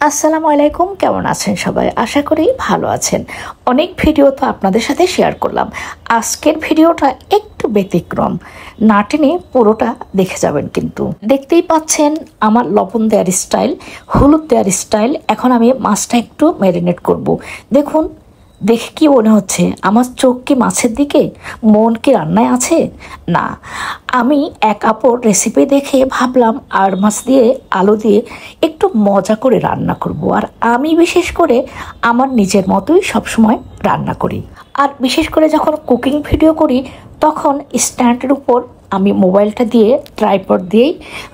আসসালামু আলাইকুম, কেমন আছেন সবাই? আশা করি ভালো আছেন। অনেক ভিডিও তো আপনাদের সাথে শেয়ার করলাম। আজকের ভিডিওটা একটু ব্যতিক্রম, না টেনে পুরোটা দেখে যাবেন। কিন্তু দেখতেই পাচ্ছেন আমার লবণ দেওয়ার স্টাইল, হলুদ দেওয়ার স্টাইল। এখন আমি মাছটা একটু ম্যারিনেট করব। দেখুন, দেখে কি মনে হচ্ছে? আমার চোখ কি মাছের দিকে, মন কি রান্নায় আছে? না, আমি এক আপুর রেসিপি দেখে ভাবলাম আর মাছ দিয়ে আলু দিয়ে একটু মজা করে রান্না করব। আর আমি বিশেষ করে আমার নিজের মতোই সবসময় রান্না করি। আর বিশেষ করে যখন কুকিং ভিডিও করি তখন স্ট্যান্ডের উপর আমি মোবাইলটা দিয়ে ট্রাইপড দিয়েই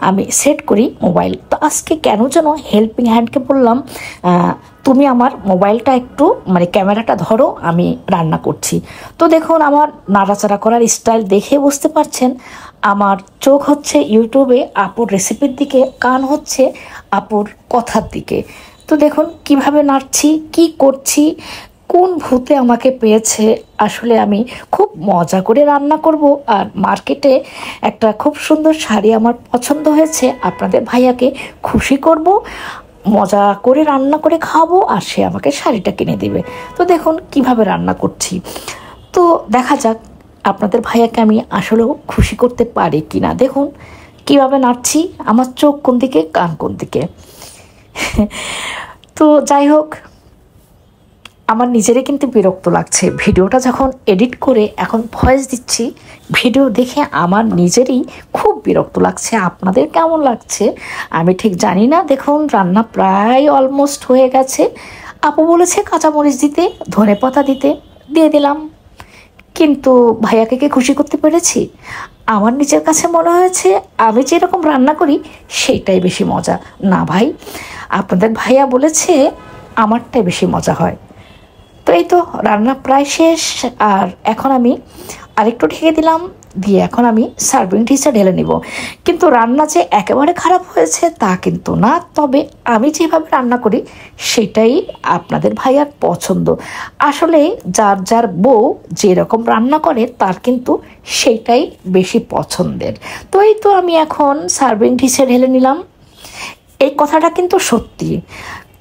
আমি সেট করি মোবাইল। তো আজকে কেন যেন হেল্পিং হ্যান্ডকে বললাম, তুমি আমার মোবাইলটা একটু ক্যামেরাটা ধরো, আমি রান্না করছি। তো দেখুন, আমার নাড়াচাড়া করার স্টাইল দেখে বুঝতে পারছেন আমার চোখ হচ্ছে ইউটিউবে আপুর রেসিপির দিকে, কান হচ্ছে আপুর কথার দিকে। তো দেখুন কিভাবে নাড়ছি, কি করছি, কোন ভূতে আমাকে পেয়েছে। আসলে আমি খুব মজা করে রান্না করব। আর মার্কেটে একটা খুব সুন্দর শাড়ি আমার পছন্দ হয়েছে, আপনাদের ভাইয়াকে খুশি করব, মজা করে রান্না করে খাওয়াবো, আর সে আমাকে শাড়িটা কিনে দেবে। তো দেখুন কিভাবে রান্না করছি। তো দেখা যাক আপনাদের ভাইয়াকে আমি আসলেও খুশি করতে পারি কি না। দেখুন কিভাবে নাড়ছি, আমার চোখ কোন দিকে, কান কোন দিকে। তো যাই হোক, আমার নিজেরই কিন্তু বিরক্ত লাগছে। ভিডিওটা যখন এডিট করে এখন ভয়েস দিচ্ছি, ভিডিও দেখে আমার নিজেরই খুব বিরক্ত লাগছে। আপনাদের কেমন লাগছে আমি ঠিক জানি না। দেখুন রান্না প্রায় অলমোস্ট হয়ে গেছে। আপু বলেছে কাঁচামরিচ দিতে, ধনেপাতা দিতে, দিয়ে দিলাম। কিন্তু ভাইয়াকে কি খুশি করতে পেরেছি? আমার নিজের কাছে মনে হয়েছে আমি যেরকম রান্না করি সেইটাই বেশি মজা। না ভাই, আপনাদের ভাইয়া বলেছে আমারটাই বেশি মজা হয়। তো এই তো রান্না প্রায় শেষ। আর এখন আমি আরেকটু ঢেকে দিলাম, দিয়ে এখন আমি সার্ভিং ডিশে ঢেলে নিব। কিন্তু রান্না যে একেবারে খারাপ হয়েছে তা কিন্তু না, তবে আমি যেভাবে রান্না করি সেটাই আপনাদের ভাইয়ার পছন্দ। আসলে যার যার বউ যেরকম রান্না করে তার কিন্তু সেটাই বেশি পছন্দের। তো এই তো আমি এখন সার্ভিং ডিশে ঢেলে নিলাম। এই কথাটা কিন্তু সত্যি।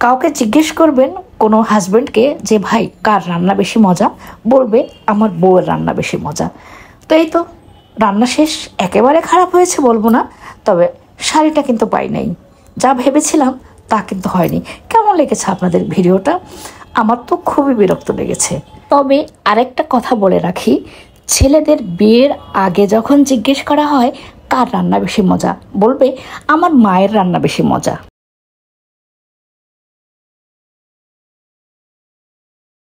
কাউকে জিজ্ঞেস করবেন কোনো হাজব্যান্ডকে যে ভাই কার রান্না বেশি মজা, বলবে আমার বউয়ের রান্না বেশি মজা। তো এই তো রান্না শেষ, একেবারে খারাপ হয়েছে বলবো না, তবে শাড়িটা কিন্তু পাই নাই, যা ভেবেছিলাম তা কিন্তু হয়নি। কেমন লেগেছে আপনাদের ভিডিওটা? আমার তো খুবই বিরক্ত লেগেছে। তবে আরেকটা কথা বলে রাখি, ছেলেদের বিয়ের আগে যখন জিজ্ঞেস করা হয় কার রান্না বেশি মজা, বলবে আমার মায়ের রান্না বেশি মজা।